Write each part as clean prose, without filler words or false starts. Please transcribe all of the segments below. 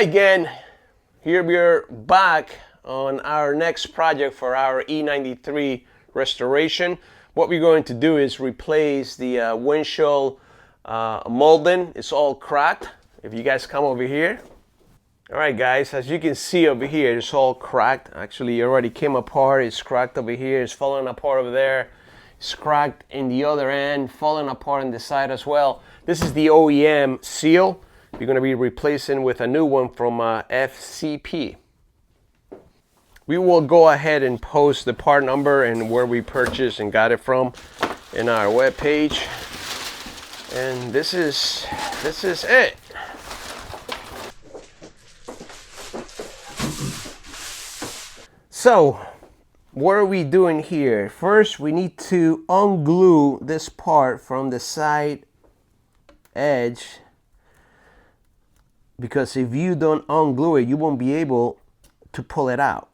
right, again, here we are back on our next project for our E93 restoration. What we're going to do is replace the windshield molding. It's all cracked. If you guys come over here. All right, guys, as you can see over here, it's all cracked. Actually, it already came apart. It's cracked over here. It's falling apart over there. It's cracked in the other end, falling apart on the side as well. This is the OEM seal. You're going to be replacing with a new one from FCP. We will go ahead and post the part number and where we purchased and got it from in our web page. And this is it. So, what are we doing here? First, we need to unglue this part from the side edge, because if you don't unglue it, you won't be able to pull it out.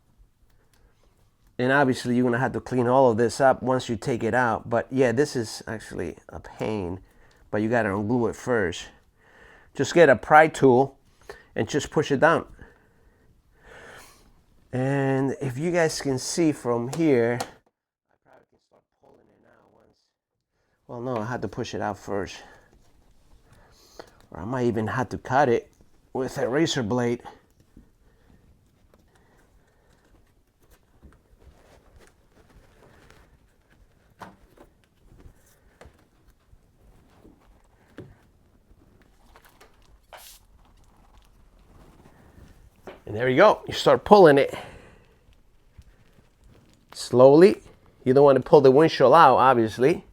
And obviously, you're gonna have to clean all of this up once you take it out. But yeah, this is actually a pain, but you gotta unglue it first. Just get a pry tool and just push it down. And if you guys can see from here, I probably can start pulling it out once. Well, no, I had to push it out first. Or I might even have to cut it with a razor blade. And there you go. You start pulling it slowly. You don't want to pull the windshield out, obviously,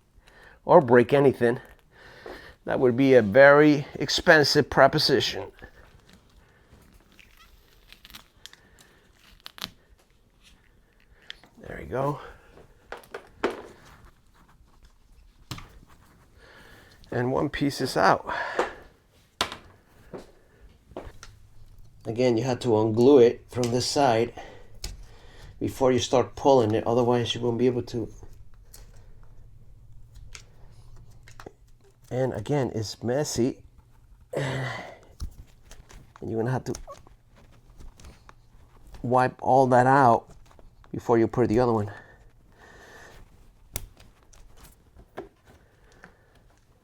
or break anything. That would be a very expensive proposition. There you go. And one piece is out. Again, you have to unglue it from this side before you start pulling it, otherwise you won't be able to. And again, it's messy, and you're gonna have to wipe all that out before you put the other one.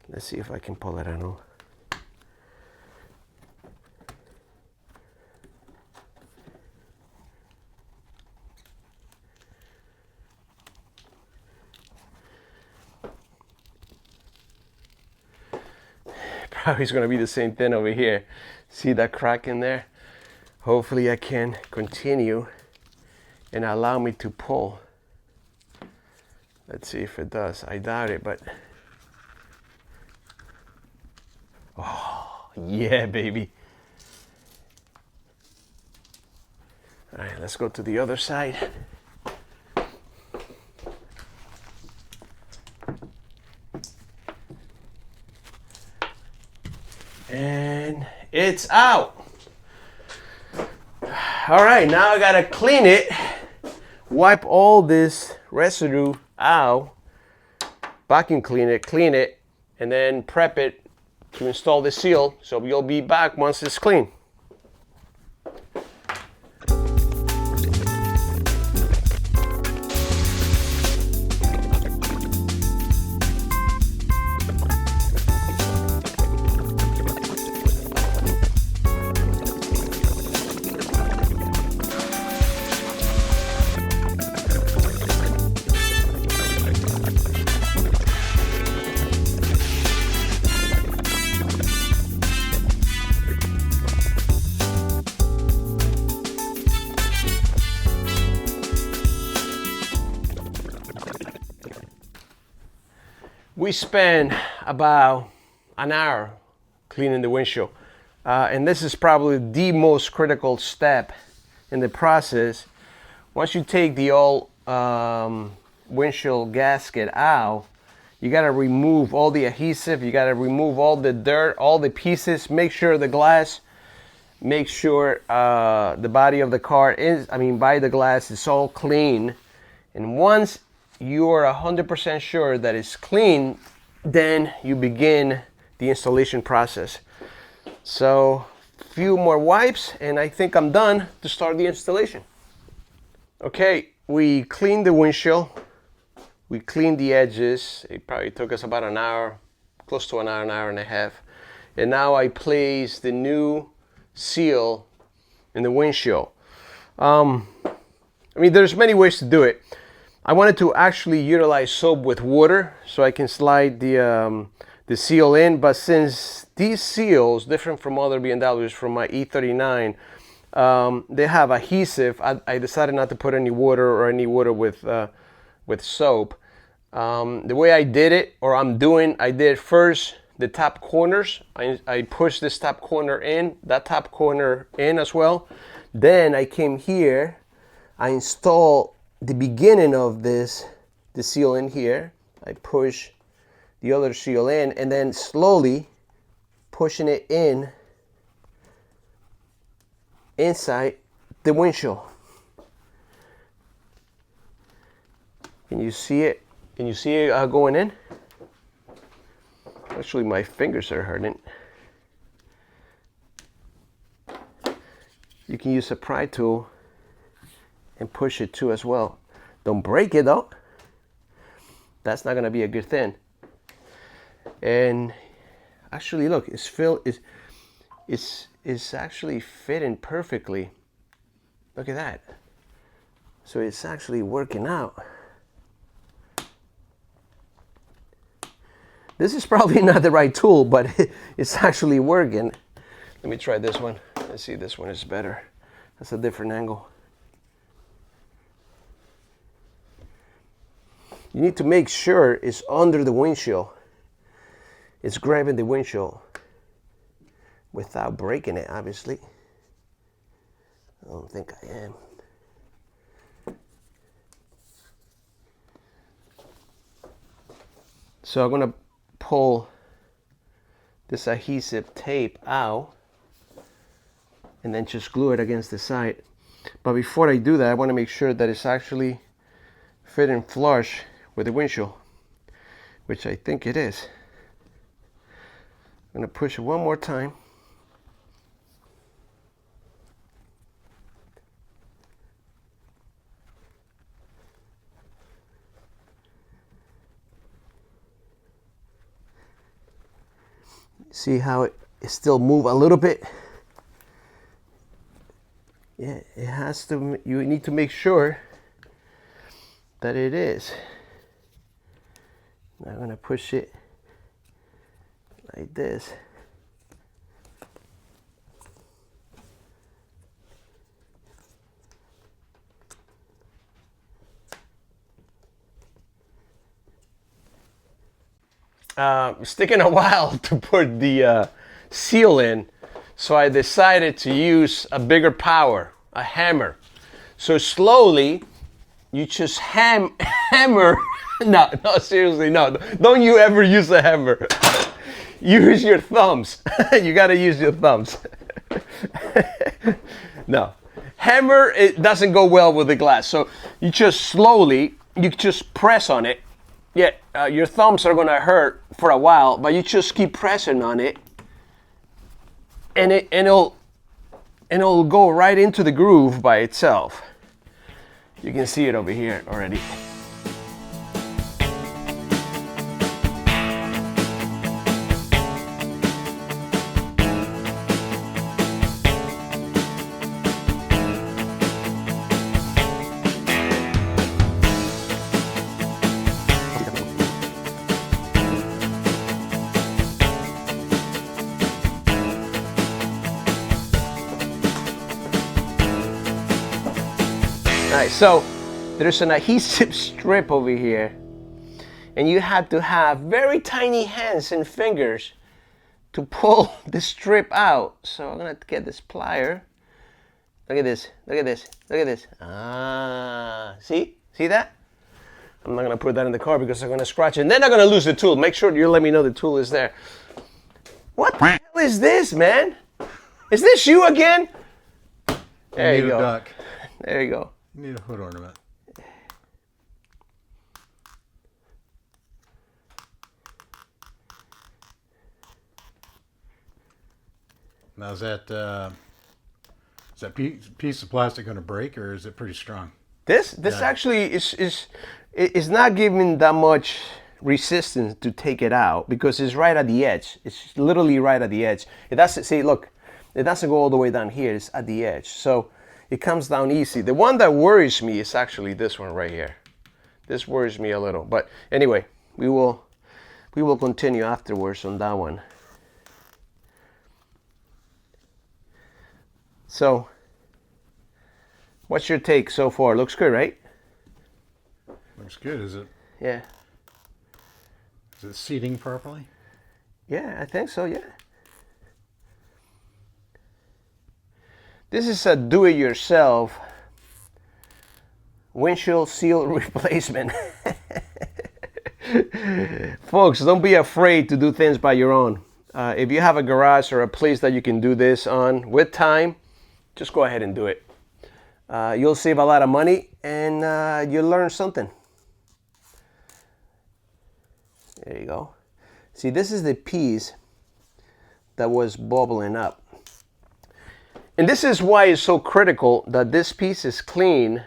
Let's see if I can pull it out. Probably it's going to be the same thing over here. See that crack in there? Hopefully I can continue and allow me to pull. Let's see if it does. I doubt it, but oh yeah, baby. All right, let's go to the other side. And it's out. All right, now I gotta clean it, wipe all this residue out, vacuum clean it, and then prep it to install the seal. So we'll be back once it's clean. We spent about an hour cleaning the windshield. And this is probably the most critical step in the process. Once you take the old windshield gasket out, you gotta remove all the adhesive, you gotta remove all the dirt, all the pieces, make sure the glass, make sure the body of the car is, by the glass, it's all clean. And once you are 100% sure that it's clean, then you begin the installation process. So few more wipes, and I think I'm done to start the installation. Okay, we cleaned the windshield. We cleaned the edges. It probably took us about an hour, close to an hour and a half. And now I place the new seal in the windshield. I mean, there's many ways to do it. I wanted to actually utilize soap with water so I can slide the seal in, but since these seals, different from other BMWs, from my E39, they have adhesive, I decided not to put any water or any water with soap. The way I did it, or I did first the top corners. I pushed this top corner in, that top corner in as well. Then I came here, I installed the beginning of the seal in here. I push the other seal in, and then slowly pushing it in inside the windshield. Can you see it? Can you see it going in? Actually, my fingers are hurting. You can use a pry tool and push it too as well. Don't break it though. That's not gonna be a good thing. And actually, look, it's actually fitting perfectly. Look at that. So it's actually working out. This is probably not the right tool, but it's actually working. Let me try this one. Let's see, this one is better. That's a different angle. You need to make sure it's under the windshield. It's grabbing the windshield without breaking it, obviously. I don't think I am. So I'm gonna pull this adhesive tape out and then just glue it against the side. But before I do that, I want to make sure that it's actually fitting flush with the windshield, which I think it is. I'm going to push it one more time. See how it still move a little bit? Yeah, it has to. You need to make sure that it is. I'm going to push it like this. It's taking a while to put the seal in, so I decided to use a bigger power, a hammer. So slowly, you just hammer. No, seriously, no. Don't you ever use a hammer. Use your thumbs. You gotta use your thumbs. No. Hammer, it doesn't go well with the glass. So you just slowly, you just press on it. Yeah, your thumbs are gonna hurt for a while, but you just keep pressing on it, and it'll go right into the groove by itself. You can see it over here already. Alright, so there's an adhesive strip over here, and you have to have very tiny hands and fingers to pull the strip out. So I'm gonna get this plier. Look at this, look at this, look at this. Ah, see that? I'm not gonna put that in the car because I'm gonna scratch it, and then I'm gonna lose the tool. Make sure you let me know the tool is there. What the hell is this, man? Is this you again? There you go. Duck. There you go. You need a hood ornament. Now is that piece of plastic going to break, or is it pretty strong? This Yeah. actually is not giving that much resistance to take it out because it's right at the edge. It's literally right at the edge. It doesn't see, look, it doesn't go all the way down here. It's at the edge, so it comes down easy. The one that worries me is actually this one right here. This worries me a little, but anyway, we will continue afterwards on that one. So, what's your take so far? Looks good, right? Looks good. Is Yeah. it seating properly? Yeah, I think so, yeah. This is a do-it-yourself windshield seal replacement. Folks, don't be afraid to do things by your own. If you have a garage or a place that you can do this on with time, just go ahead and do it. You'll save a lot of money and you'll learn something. There you go. See, this is the piece that was bubbling up. And this is why it's so critical that this piece is clean,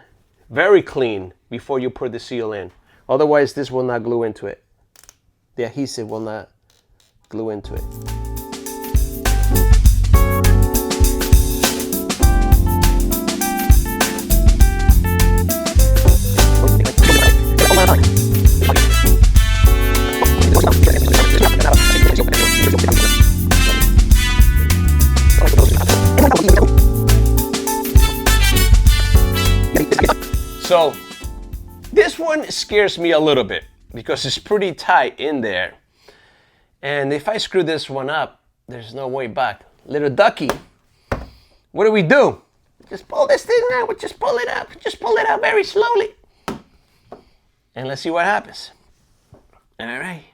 very clean, before you put the seal in. Otherwise, this will not glue into it. The adhesive will not glue into it. So this one scares me a little bit because it's pretty tight in there. And if I screw this one up, there's no way back. Little ducky, what do? Just pull this thing out, just pull it up. Just pull it out very slowly. And let's see what happens. All right.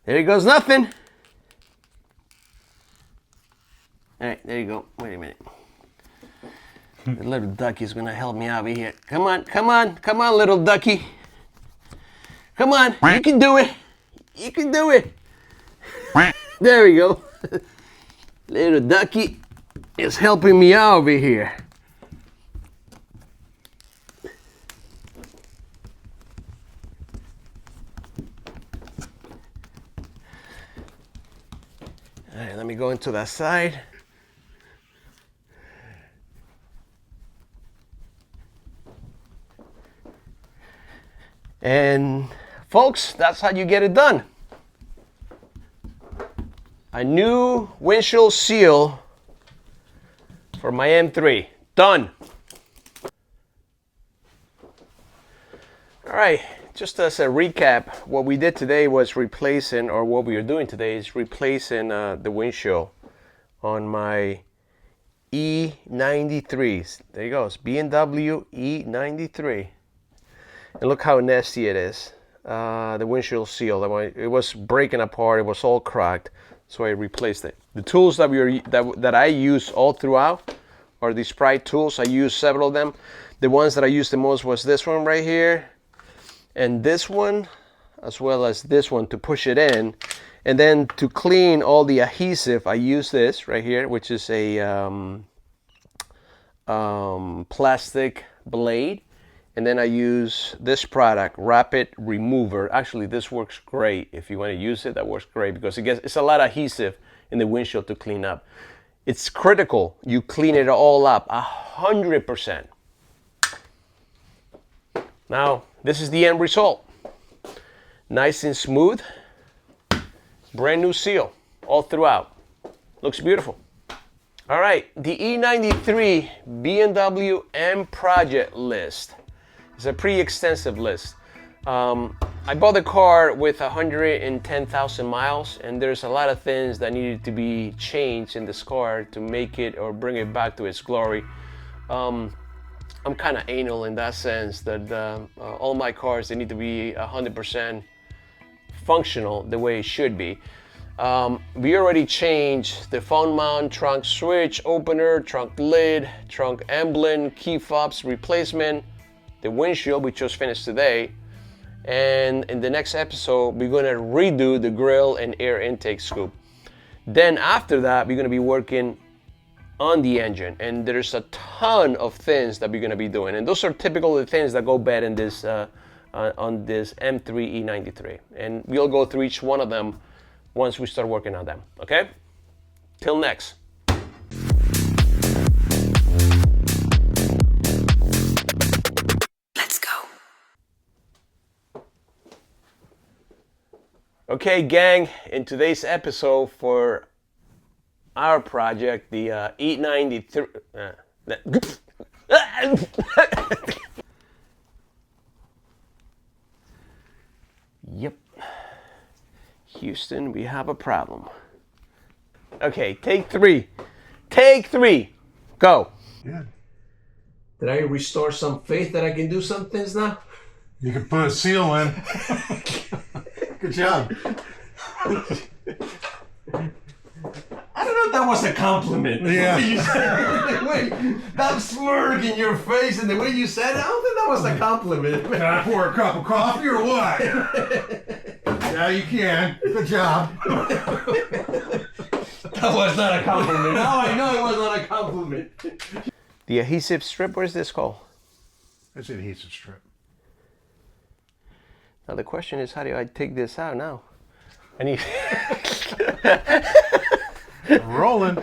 There goes nothing. All right, there you go. Wait a minute. The little ducky's gonna help me out here. Come on, little ducky. Come on, you can do it. You can do it. There we go. Little ducky is helping me out over here. All right, let me go into that side. And folks, that's how you get it done. A new windshield seal for my M3. Done. All right, just as a recap, what we did today was replacing, or what we are doing today is replacing the windshield on my E93s. There you go, it's BMW E93. And look how nasty it is. The windshield seal, it was breaking apart, it was all cracked, so I replaced it. The tools that I use all throughout are these Sprite tools. I use several of them. The ones that I used the most was this one right here, and this one, as well as this one to push it in. And then to clean all the adhesive, I use this right here, which is a plastic blade. And then I use this product, Rapid Remover. Actually, this works great. If you want to use it, that works great because it's a lot of adhesive in the windshield to clean up. It's critical you clean it all up 100%. Now, this is the end result. Nice and smooth. Brand new seal all throughout. Looks beautiful. All right, the E93 BMW M project list. It's a pretty extensive list. I bought the car with 110,000 miles, and there's a lot of things that needed to be changed in this car to make it or bring it back to its glory. I'm kind of anal in that sense that all my cars, they need to be 100% functional the way it should be. We already changed the phone mount, trunk switch, opener, trunk lid, trunk emblem, key fobs replacement, the windshield we just finished today, and in the next episode we're going to redo the grill and air intake scoop. Then after that, we're going to be working on the engine, and there's a ton of things that we're going to be doing, and those are typical things that go bad in this on this M3 E93, and we'll go through each one of them once we start working on them. Okay, till next. Let's go. Okay, gang, in today's episode for our project, the E93. Yep. Houston, we have a problem. Okay, take three. Take three. Go. Yeah. Did I restore some faith that I can do some things now? You can put a seal in. Good job. I don't know if that was a compliment. Yeah. Wait, that smirk in your face and the way you said it, I don't think that was a compliment. Can I pour a cup of coffee or what? Yeah, you can. Good job. That was not a compliment. Now I know it was not a compliment. The adhesive strip, what is this called? It's an adhesive strip. Now the question is, how do I take this out now? I need... Rolling.